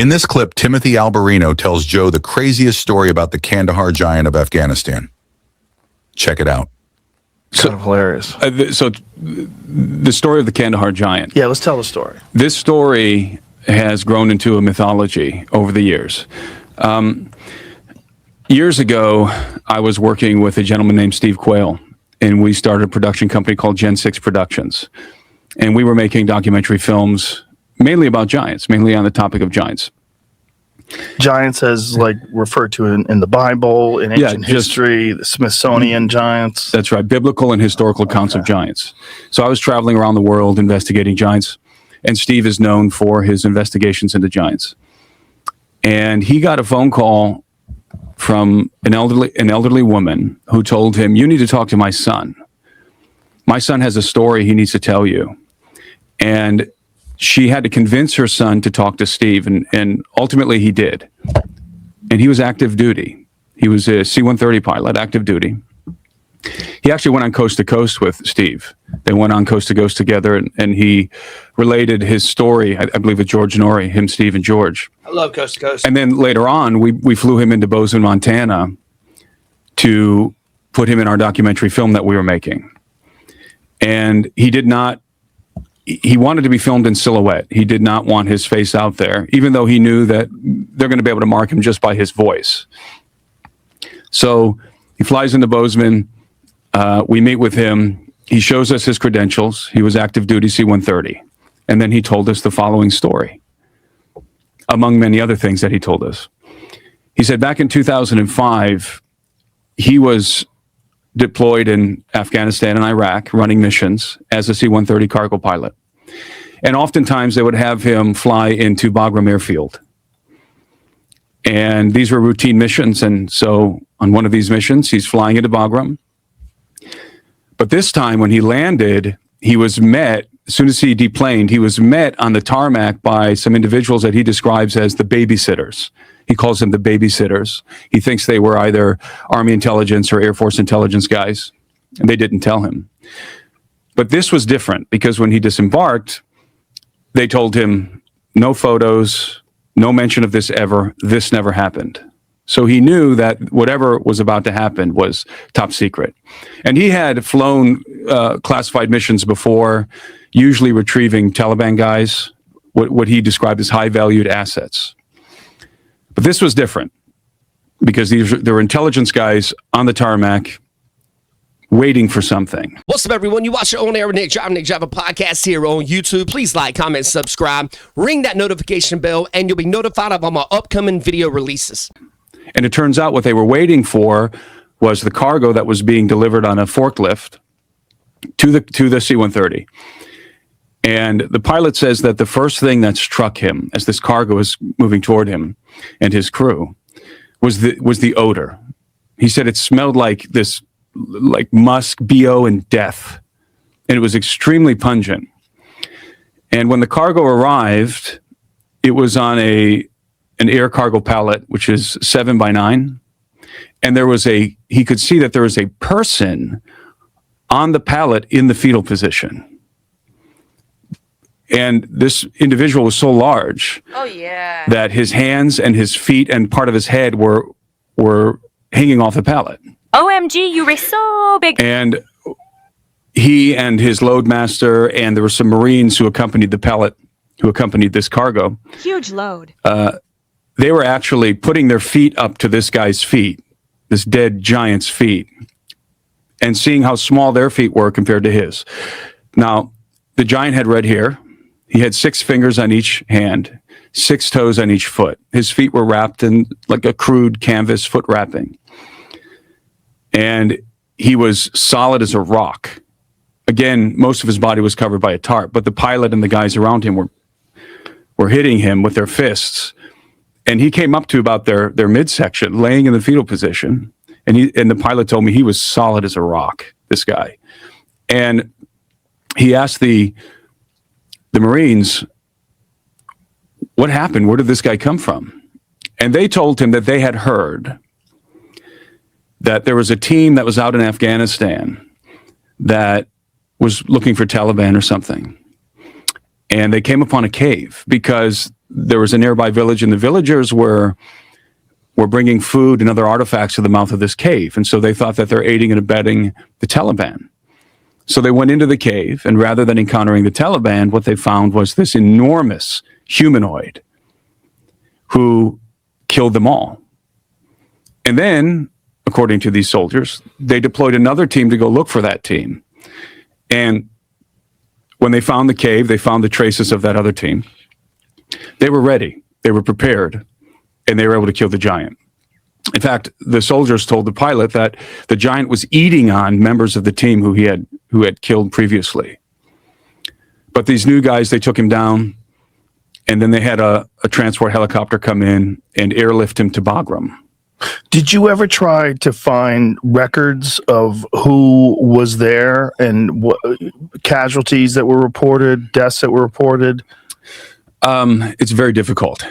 In this clip, Timothy Alberino tells Joe the craziest story about the Kandahar Giant of Afghanistan. Check it out. Kind of hilarious. So the story of the Kandahar Giant. Yeah, let's tell the story. This story has grown into a mythology over the years. Years ago, I was working with a gentleman named Steve Quayle, and we started a production company called Gen 6 Productions. And we were making documentary films mainly about giants, mainly on the topic of giants. Giants as like referred to in the Bible, in ancient history, the Smithsonian giants. That's right, biblical and historical accounts of giants. So I was traveling around the world investigating giants, and Steve is known for his investigations into giants. And he got a phone call from an elderly woman who told him, "You need to talk to my son. My son has a story he needs to tell you." And she had to convince her son to talk to Steve, and ultimately he did. And he was active duty. He was a C-130 pilot, active duty. He actually went on coast to coast with Steve. They went on coast to coast together, and he related his story, I believe, with George Norrie, him, Steve, and George. I love coast to coast. And then later on, we flew him into Bozeman, Montana to put him in our documentary film that we were making. And he wanted to be filmed in silhouette. He did not want his face out there, even though he knew that they're going to be able to mark him just by his voice. So he flies into Bozeman. We meet with him. He shows us his credentials. He was active duty C-130. And then he told us the following story, among many other things that he told us. He said back in 2005, he was deployed in Afghanistan and Iraq running missions as a C-130 cargo pilot. And oftentimes they would have him fly into Bagram Airfield. And these were routine missions. And so on one of these missions, he's flying into Bagram. But this time when he landed, he was met, as soon as he deplaned, he was met on the tarmac by some individuals that he describes as the babysitters. He calls them the babysitters. He thinks they were either Army intelligence or Air Force intelligence guys, and they didn't tell him. But this was different because when he disembarked, they told him, no photos, no mention of this ever, this never happened. So he knew that whatever was about to happen was top secret. And he had flown classified missions before, usually retrieving Taliban guys, what he described as high-valued assets. But this was different because there were intelligence guys on the tarmac waiting for something. What's up, everyone? You watch your own air Nick Driver podcast here on YouTube. Please like, comment, subscribe, ring that notification bell, and you'll be notified of all my upcoming video releases. And it turns out what they were waiting for was the cargo that was being delivered on a forklift to the C-130. And the pilot says that the first thing that struck him as this cargo was moving toward him and his crew was the odor. He said it smelled like musk, BO, and death. And it was extremely pungent. And when the cargo arrived, it was on an air cargo pallet, which is 7x9. And he could see that there was a person on the pallet in the fetal position. And this individual was so large that his hands and his feet and part of his head were hanging off the pallet. OMG, you were so big. And he and his loadmaster, and there were some Marines who accompanied the pallet, who accompanied this cargo. Huge load. They were actually putting their feet up to this guy's feet, this dead giant's feet, and seeing how small their feet were compared to his. Now, the giant had red hair. He had 6 fingers on each hand, 6 toes on each foot. His feet were wrapped in like a crude canvas foot wrapping. And he was solid as a rock. Again, most of his body was covered by a tarp, but the pilot and the guys around him were hitting him with their fists. And he came up to about their midsection, laying in the fetal position. And the pilot told me he was solid as a rock, this guy. And he asked the Marines, what happened? Where did this guy come from? And they told him that they had heard that there was a team that was out in Afghanistan that was looking for Taliban or something. and they came upon a cave because there was a nearby village, and the villagers were bringing food and other artifacts to the mouth of this cave. And so they thought that they're aiding and abetting the Taliban. So they went into the cave, and rather than encountering the Taliban, what they found was this enormous humanoid who killed them all. And then, according to these soldiers, they deployed another team to go look for that team. And when they found the cave, they found the traces of that other team. They were ready. They were prepared. And they were able to kill the giant. In fact, the soldiers told the pilot that the giant was eating on members of the team who had killed previously. But these new guys, they took him down, and then they had a transport helicopter come in and airlift him to Bagram. Did you ever try to find records of who was there and what casualties that were reported, deaths that were reported? It's very difficult.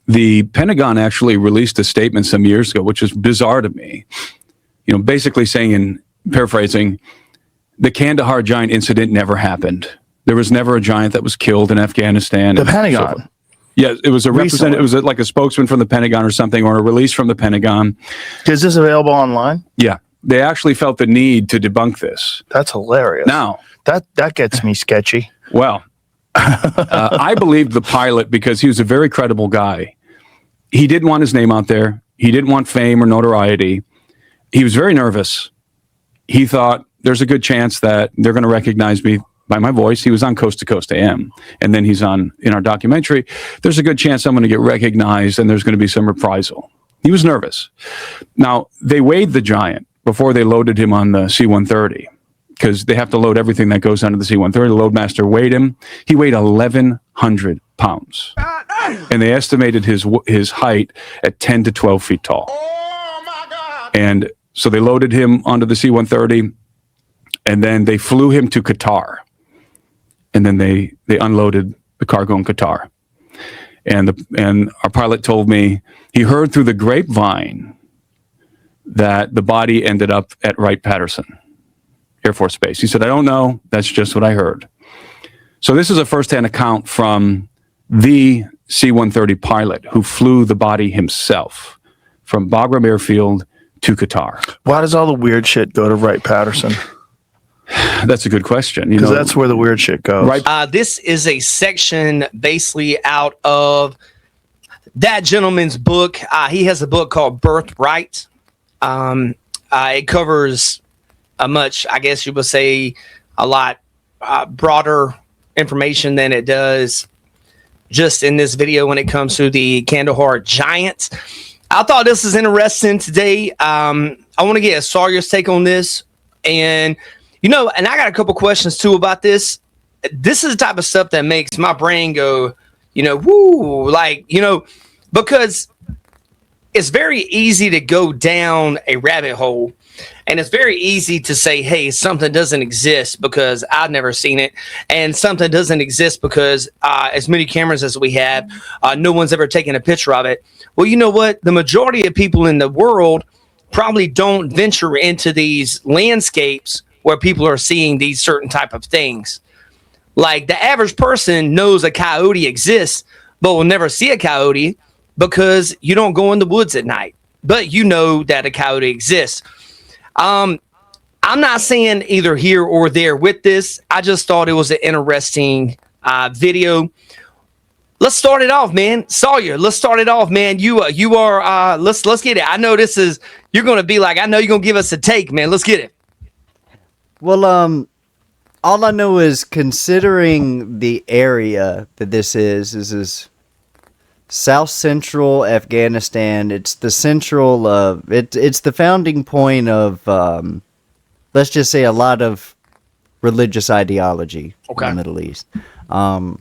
The Pentagon actually released a statement some years ago, which was bizarre to me. Basically saying, in paraphrasing, the Kandahar Giant incident never happened. There was never a giant that was killed in Afghanistan. The Pentagon. Yeah, it was a representative. It was like a spokesman from the Pentagon or something, or a release from the Pentagon. Is this available online? Yeah, they actually felt the need to debunk this. That's hilarious. Now that gets me sketchy. Well, I believed the pilot because he was a very credible guy. He didn't want his name out there. He didn't want fame or notoriety. He was very nervous. He thought there's a good chance that they're going to recognize me by my voice. He was on Coast to Coast AM, and then he's on in our documentary. There's a good chance I'm going to get recognized, and there's going to be some reprisal. He was nervous. Now, they weighed the giant before they loaded him on the C-130, because they have to load everything that goes onto the C-130. The loadmaster weighed him. He weighed 1,100 pounds. And they estimated his height at 10 to 12 feet tall. Oh, my God. And so they loaded him onto the C-130, and then they flew him to Qatar. And then they unloaded the cargo in Qatar. And our pilot told me he heard through the grapevine that the body ended up at Wright-Patterson Air Force Base. He said, I don't know. That's just what I heard. So this is a firsthand account from the C-130 pilot who flew the body himself from Bagram Airfield to Qatar. Why does all the weird shit go to Wright-Patterson? That's a good question. Because that's where the weird shit goes. Right. This is a section basically out of that gentleman's book. He has a book called Birthright. It covers a much, I guess you would say, a lot broader information than it does just in this video when it comes to the Kandahar Giant. I thought this was interesting today. I want to get a Sawyer's take on this. And, and I got a couple questions too about this. This is the type of stuff that makes my brain go, woo, because it's very easy to go down a rabbit hole. And it's very easy to say, hey, something doesn't exist because I've never seen it. And something doesn't exist because as many cameras as we have, no one's ever taken a picture of it. Well, you know what? The majority of people in the world probably don't venture into these landscapes where people are seeing these certain type of things. Like the average person knows a coyote exists, but will never see a coyote because you don't go in the woods at night. But you know that a coyote exists. I'm not saying either here or there with this. I just thought it was an interesting video. Let's start it off, man. Sawyer, let's start it off, man. You are let's get it. I know you're going to be like, I know you're going to give us a take, man. Let's get it. Well, all I know is considering the area that this is South Central Afghanistan. It's the central of it's the founding point of let's just say a lot of religious ideology in the Middle East. All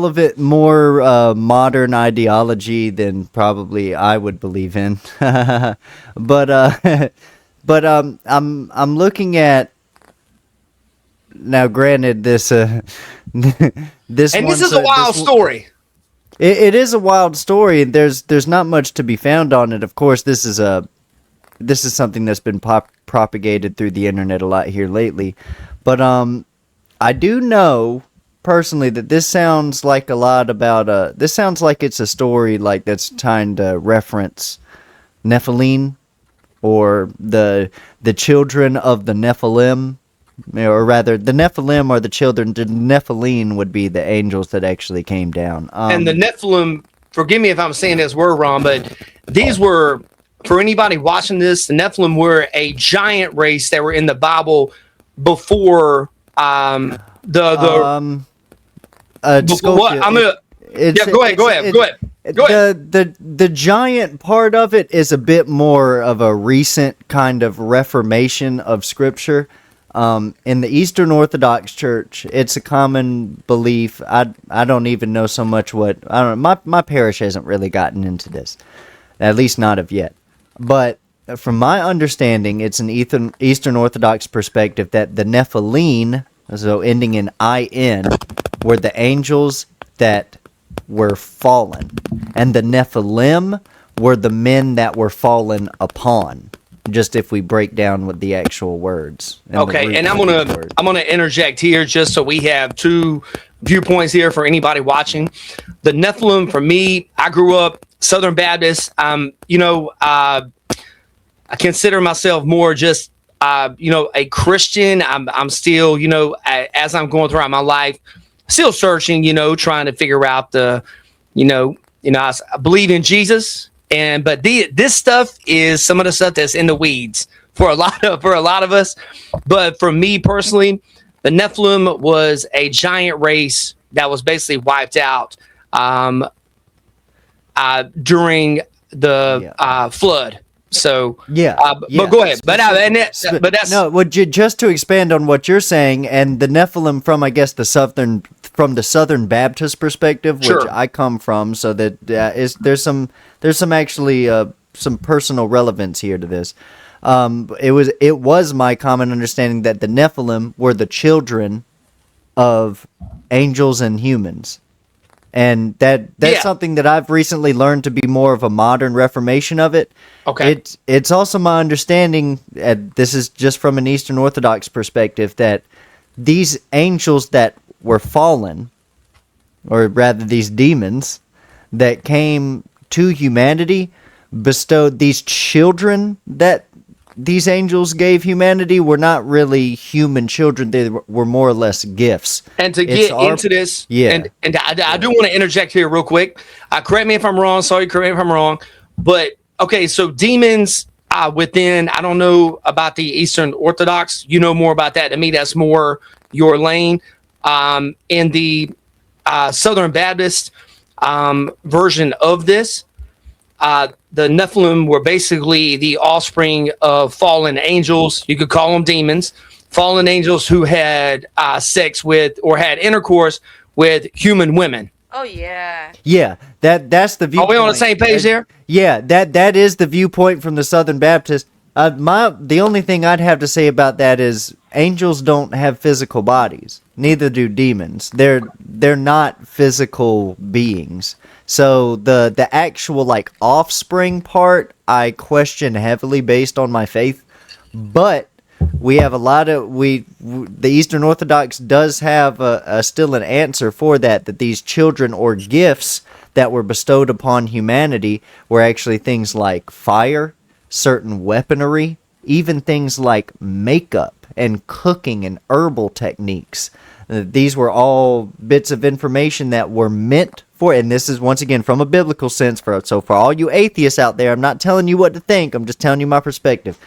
of it more modern ideology than probably I would believe in. but I'm looking at now. Granted, this this is a wild story. It is a wild story, and there's not much to be found on it. Of course, this is something that's been propagated through the internet a lot here lately. But I do know personally that this sounds like a lot about this sounds like it's a story like that's trying to reference Nephilim or the children of the Nephilim, or rather the Nephilim are the children. The Nephilim would be the angels that actually came down. And the Nephilim, forgive me if I'm saying this word wrong, but these were, for anybody watching this, the Nephilim were a giant race that were in the Bible before before what? I'm gonna. Go ahead. The giant part of it is a bit more of a recent kind of reformation of scripture. In the Eastern Orthodox Church, it's a common belief. I don't even know so much what I don't know. My parish hasn't really gotten into this, at least not of yet. But from my understanding, it's an Eastern Orthodox perspective that the Nephilim, so ending in in, were the angels that were fallen, and the Nephilim were the men that were fallen upon. Just if we break down with the actual words. Okay, and I'm gonna interject here just so we have two viewpoints here for anybody watching. The Nephilim, for me, I grew up Southern Baptist. I consider myself more just a Christian. I'm still, as I'm going throughout my life, still searching, trying to figure out I believe in Jesus. But this stuff is some of the stuff that's in the weeds for a lot of us. But for me personally, the Nephilim was a giant race that was basically wiped out during the flood. So but go ahead. But that's no. Well, just to expand on what you're saying, and the Nephilim from the Southern Baptist perspective, which sure. I come from, so that there's some personal relevance here to this. It was my common understanding that the Nephilim were the children of angels and humans. And that's something that I've recently learned to be more of a modern reformation of it. Okay. It's also my understanding, this is just from an Eastern Orthodox perspective, that these angels that were fallen, or rather these demons that came to humanity, bestowed these children that these angels gave humanity were not really human children. They were more or less gifts. And to get into this, and I do want to interject here real quick. Correct me if I'm wrong. Sorry, correct me if I'm wrong. But, okay, so demons within, I don't know about the Eastern Orthodox. You know more about that. To me, that's more your lane. In the Southern Baptist version of this, the Nephilim were basically the offspring of fallen angels. You could call them demons. Fallen angels who had sex with or had intercourse with human women. Oh yeah. Yeah, that's the viewpoint. Are we on the same page there? Yeah, that is the viewpoint from the Southern Baptist. The only thing I'd have to say about that is angels don't have physical bodies. Neither do demons. They're not physical beings. So the actual offspring part, I question heavily based on my faith. But we have a lot of the Eastern Orthodox does have still an answer for that these children or gifts that were bestowed upon humanity were actually things like fire, certain weaponry, even things like makeup and cooking and herbal techniques. These were all bits of information that were meant for, and this is once again from a biblical sense. For all you atheists out there, I'm not telling you what to think. I'm just telling you my perspective.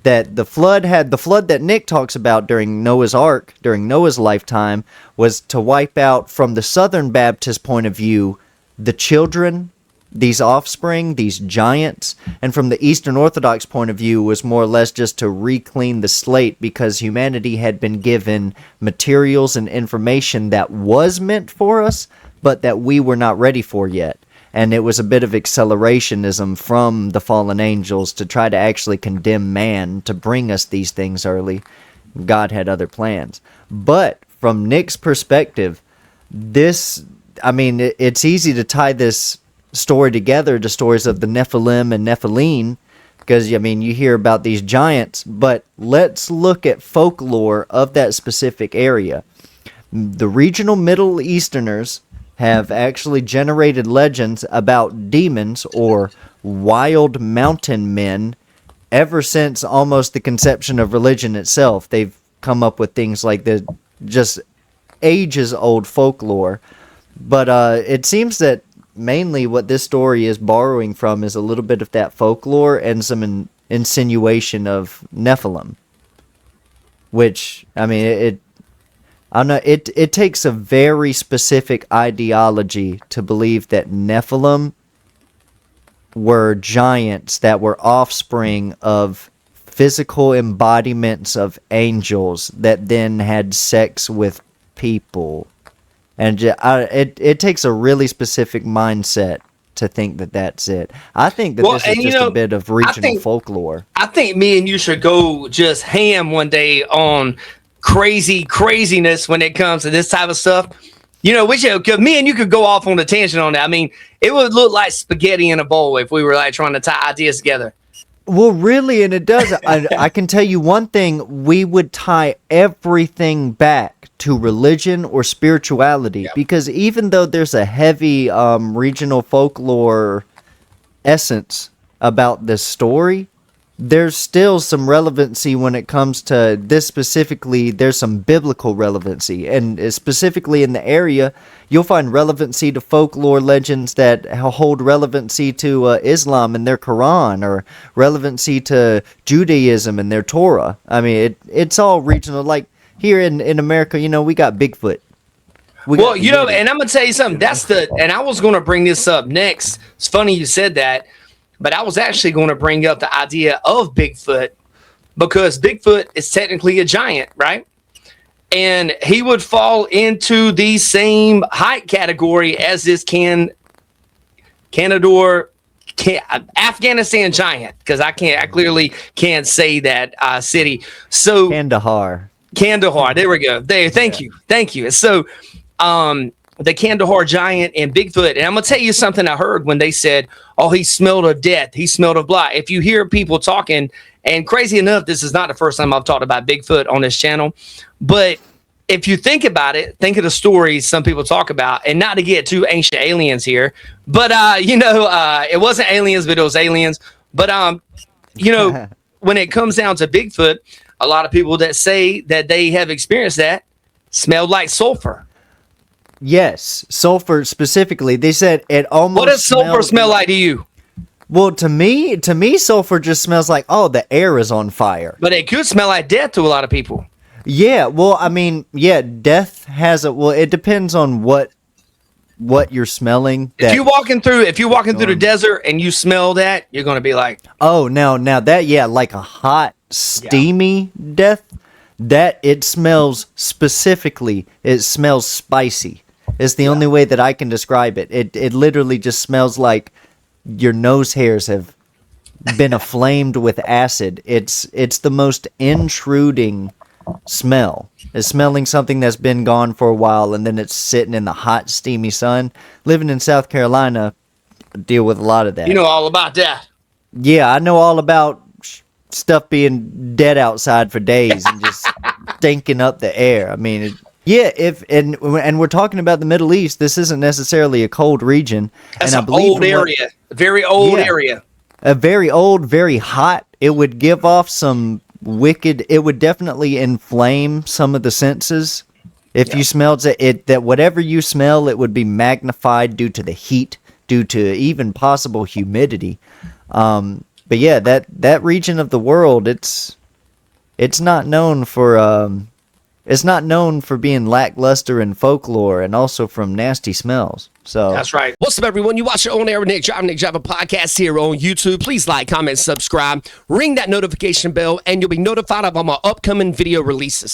That the flood that Nick talks about during Noah's Ark, during Noah's lifetime, was to wipe out, from the Southern Baptist point of view, the children, these offspring, these giants, and from the Eastern Orthodox point of view was more or less just to re-clean the slate, because humanity had been given materials and information that was meant for us, but that we were not ready for yet. And it was a bit of accelerationism from the fallen angels to try to actually condemn man to bring us these things early. God had other plans. But from Nick's perspective, it's easy to tie this story together to stories of the Nephilim and Nephilim, because you hear about these giants, but let's look at folklore of that specific area. The regional Middle Easterners have actually generated legends about demons or wild mountain men ever since almost the conception of religion itself. They've come up with things like the just ages old folklore. But it seems that mainly what this story is borrowing from is a little bit of that folklore and some insinuation of Nephilim. Which, I mean, I don't know, it takes a very specific ideology to believe that Nephilim were giants that were offspring of physical embodiments of angels that then had sex with people. And it takes a really specific mindset to think that that's it. I think that this is just a bit of regional folklore. I think me and you should go just ham one day on craziness when it comes to this type of stuff. You know, cause me and you could go off on a tangent on that. I mean, it would look like spaghetti in a bowl if we were like trying to tie ideas together. Well, really, and it does. I can tell you one thing: we would tie everything back to religion or spirituality, because even though there's a heavy regional folklore essence about this story, there's still some relevancy when it comes to this specifically. There's some biblical relevancy, and specifically in the area, you'll find relevancy to folklore legends that hold relevancy to Islam and their Quran, or relevancy to Judaism and their Torah. I mean, it's all regional. Like here in America, you know, we got Bigfoot. Well, you know, and I'm gonna tell you something. And I was gonna bring this up next. It's funny you said that. But I was actually going to bring up the idea of Bigfoot, because Bigfoot is technically a giant, right? And he would fall into the same height category as this Afghanistan giant, because I clearly can't say that city. So Kandahar. There we go. Thank you. So, the Kandahar Giant and Bigfoot. And I'm going to tell you something I heard when they said, oh, he smelled of death. He smelled of blood. If you hear people talking, and crazy enough, this is not the first time I've talked about Bigfoot on this channel, but if you think about it, think of the stories some people talk about, and not to get too ancient aliens here, but, it wasn't aliens, but it was aliens. But, when it comes down to Bigfoot, a lot of people that say that they have experienced that smelled like sulfur. Yes, sulfur specifically. They said it almost. What does sulfur smell like to you? Well, to me, sulfur just smells like, oh, the air is on fire. But it could smell like death to a lot of people. Yeah, well, I mean, yeah, death has a. Well, it depends on what you're smelling. If you're walking through the desert and you smell that, you're gonna be like, oh, now that, yeah, like a hot, steamy death. That it smells specifically. It smells spicy. It's the only way that I can describe it. It literally just smells like your nose hairs have been aflamed with acid. It's the most intruding smell. It's smelling something that's been gone for a while, and then it's sitting in the hot, steamy sun. Living in South Carolina, deal with a lot of that. You know all about that. Yeah, I know all about stuff being dead outside for days and just stinking up the air. I mean, and we're talking about the Middle East. This isn't necessarily a cold region. That's and an old area, very old area. A very old, very hot. It would give off some wicked. It would definitely inflame some of the senses. If you smelled that whatever you smell, it would be magnified due to the heat, due to even possible humidity. But yeah, that region of the world, it's not known for being lackluster in folklore, and also from nasty smells. So that's right. What's up, everyone? You watch your own air with Nick Driver podcast here on YouTube. Please like, comment, subscribe, ring that notification bell, and you'll be notified of all my upcoming video releases.